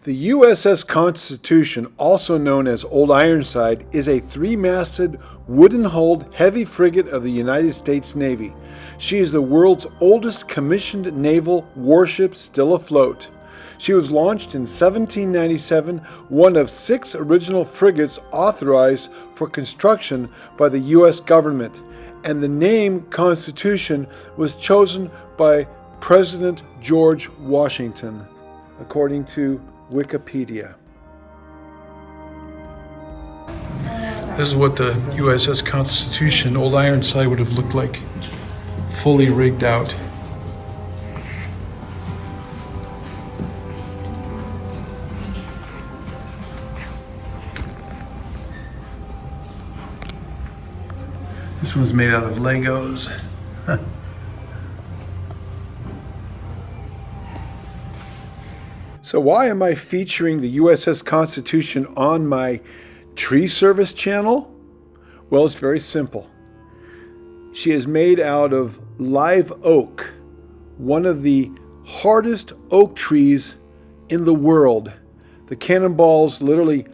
The USS Constitution, also known as Old Ironside, is a three-masted, wooden-hulled heavy frigate of the United States Navy. She is the world's oldest commissioned naval warship still afloat. She was launched in 1797, one of 6 original frigates authorized for construction by the U.S. government, and the name Constitution was chosen by President George Washington, according to Wikipedia. This is what the USS Constitution, Old Ironside, would have looked like, fully rigged out. This one's made out of Legos. So why am I featuring the USS Constitution on my tree service channel? Well, it's very simple. She is made out of live oak, one of the hardest oak trees in the world. The cannonballs literally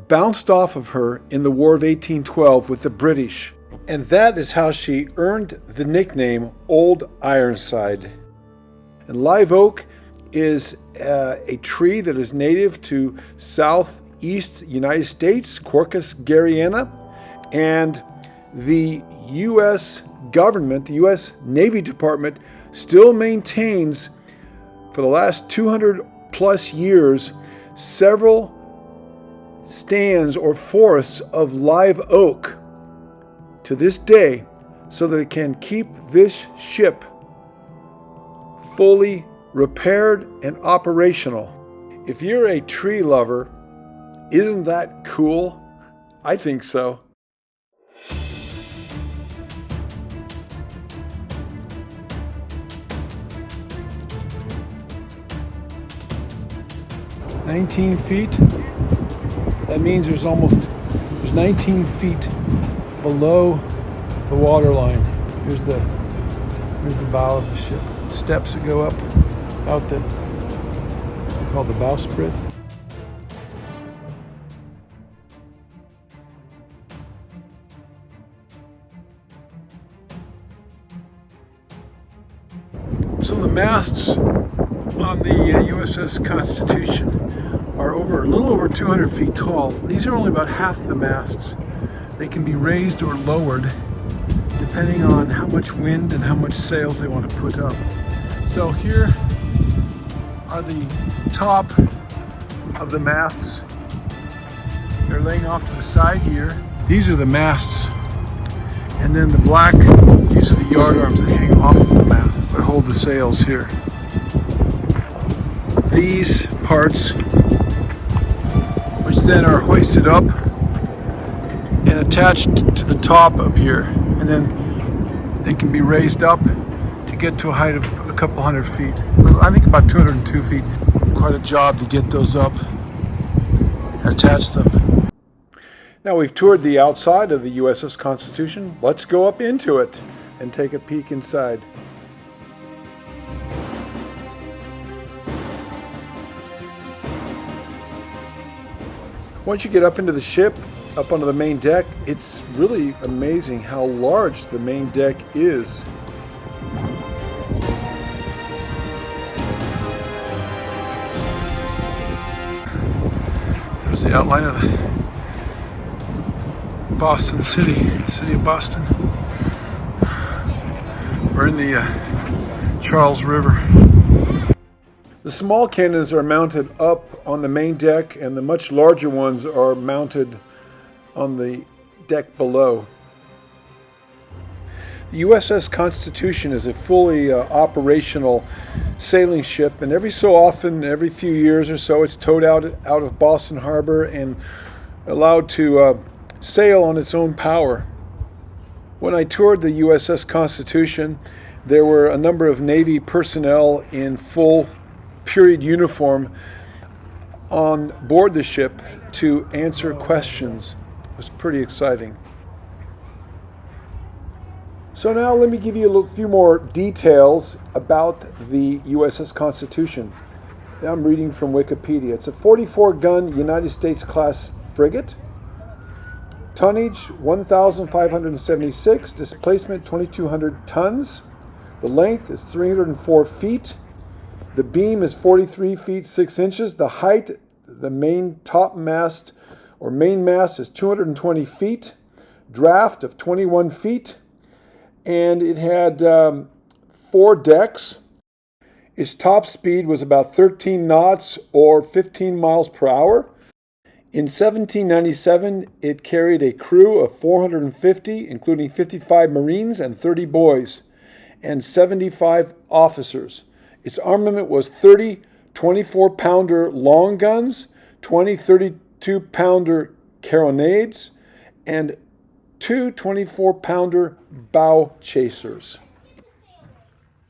bounced off of her in the War of 1812 with the British. And that is how she earned the nickname Old Ironside. And live oak is a tree that is native to southeast United States, Corpus Gariana, and the U.S. government, the U.S. Navy Department, still maintains for the last 200 plus years several stands or forests of live oak to this day, so that it can keep this ship fully repaired and operational. If you're a tree lover, isn't that cool? I think so. "19 feet." That means there's 19 feet below the water line. Here's the bow of the ship. Steps that go up out the, called the bowsprit. So the masts on the USS Constitution are a little over 200 feet tall. These are only about half the masts. They can be raised or lowered depending on how much wind and how much sails they want to put up. So here are the top of the masts. They're laying off to the side here. These are the masts. And then the black, these are the yard arms that hang off of the mast that hold the sails here. These parts, which then are hoisted up and attached to the top up here. And then they can be raised up to get to a height of a couple hundred feet. I think about 202 feet. Quite a job to get those up and attach them. Now we've toured the outside of the USS Constitution. Let's go up into it and take a peek inside. Once you get up into the ship, up onto the main deck, it's really amazing how large the main deck is. There's the outline of the Boston city of Boston. We're in the Charles River. The small cannons are mounted up on the main deck, and the much larger ones are mounted on the deck below. The USS Constitution is a fully operational sailing ship, and every so often, every few years or so, it's towed out of Boston Harbor and allowed to sail on its own power. When I toured the USS Constitution, there were a number of Navy personnel in full period uniform on board the ship to answer questions. It was pretty exciting. So now let me give you a few more details about the USS Constitution. I'm reading from Wikipedia. It's a 44-gun United States class frigate. Tonnage 1,576, displacement 2,200 tons. The length is 304 feet. The beam is 43 feet 6 inches. The height, the main top mast or main mast is 220 feet. Draft of 21 feet. And it had 4 decks. Its top speed was about 13 knots or 15 miles per hour. In 1797, it carried a crew of 450, including 55 Marines and 30 boys, and 75 officers. Its armament was 30 24-pounder long guns, 20 32-pounder carronades, and 2 24-pounder bow chasers.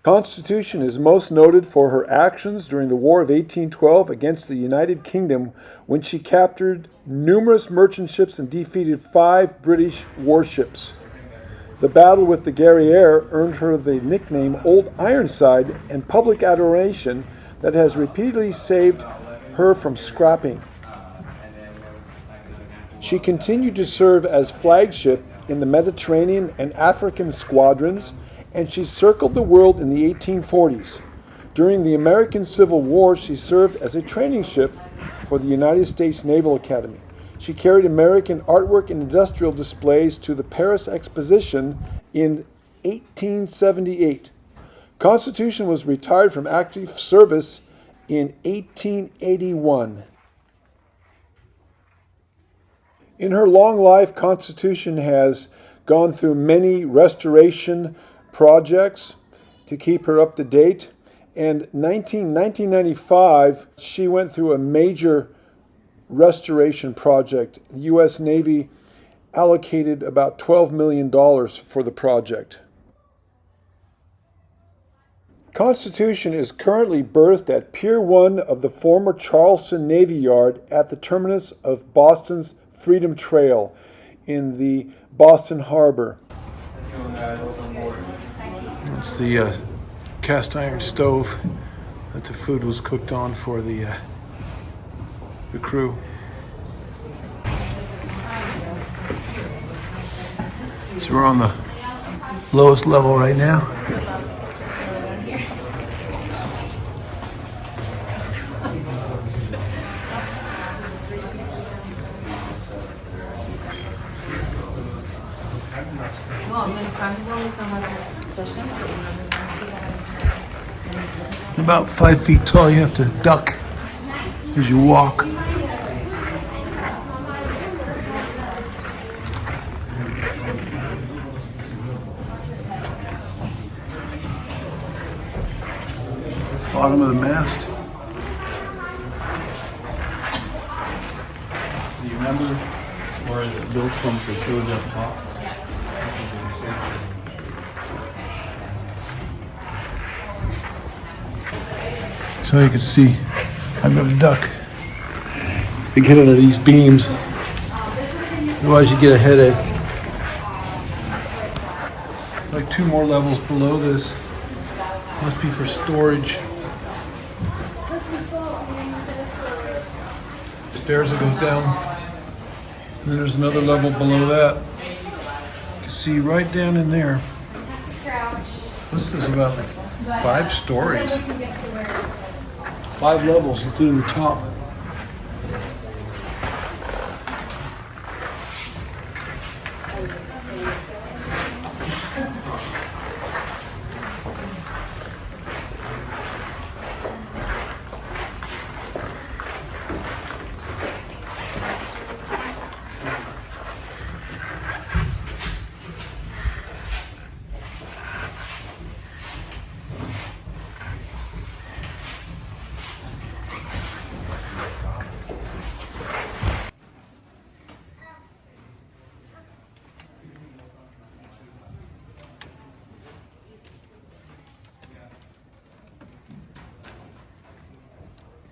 Constitution is most noted for her actions during the War of 1812 against the United Kingdom, when she captured numerous merchant ships and defeated 5 British warships. The battle with the Guerriere earned her the nickname Old Ironside and public adoration that has repeatedly saved her from scrapping. She continued to serve as flagship in the Mediterranean and African squadrons, and she circled the world in the 1840s. During the American Civil War, she served as a training ship for the United States Naval Academy. She carried American artwork and industrial displays to the Paris Exposition in 1878. Constitution was retired from active service in 1881. In her long life, Constitution has gone through many restoration projects to keep her up to date. And 1995, she went through a major restoration project. The U.S. Navy allocated about $12 million for the project. Constitution is currently berthed at Pier 1 of the former Charleston Navy Yard at the terminus of Boston's Freedom Trail in the Boston Harbor. It's the cast iron stove that the food was cooked on for the crew. So we're on the lowest level right now. About 5 feet tall, you have to duck as you walk. Bottom of the mast. Do you remember where the built from to showed up top? So you can see, I'm going to duck to get under these beams. Otherwise you get a headache. Like 2 more levels below this. Must be for storage. Stairs that goes down. And then there's another level below that. You can see right down in there. This is about like 5 stories. 5 levels, including the top.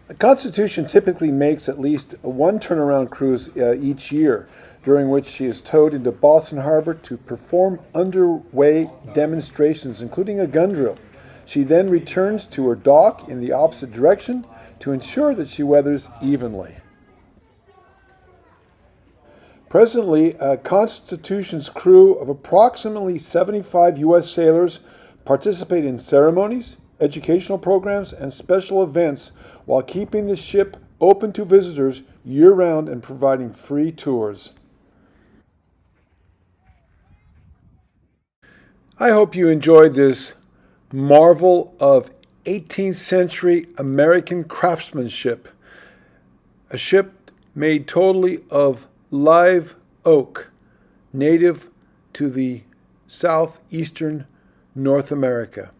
The Constitution typically makes at least 1 turnaround cruise each year, during which she is towed into Boston Harbor to perform underway demonstrations, including a gun drill. She then returns to her dock in the opposite direction to ensure that she weathers evenly. Presently, Constitution's crew of approximately 75 U.S. sailors participate in ceremonies, educational programs, and special events while keeping the ship open to visitors year-round and providing free tours. I hope you enjoyed this marvel of 18th century American craftsmanship, a ship made totally of live oak, native to the southeastern North America.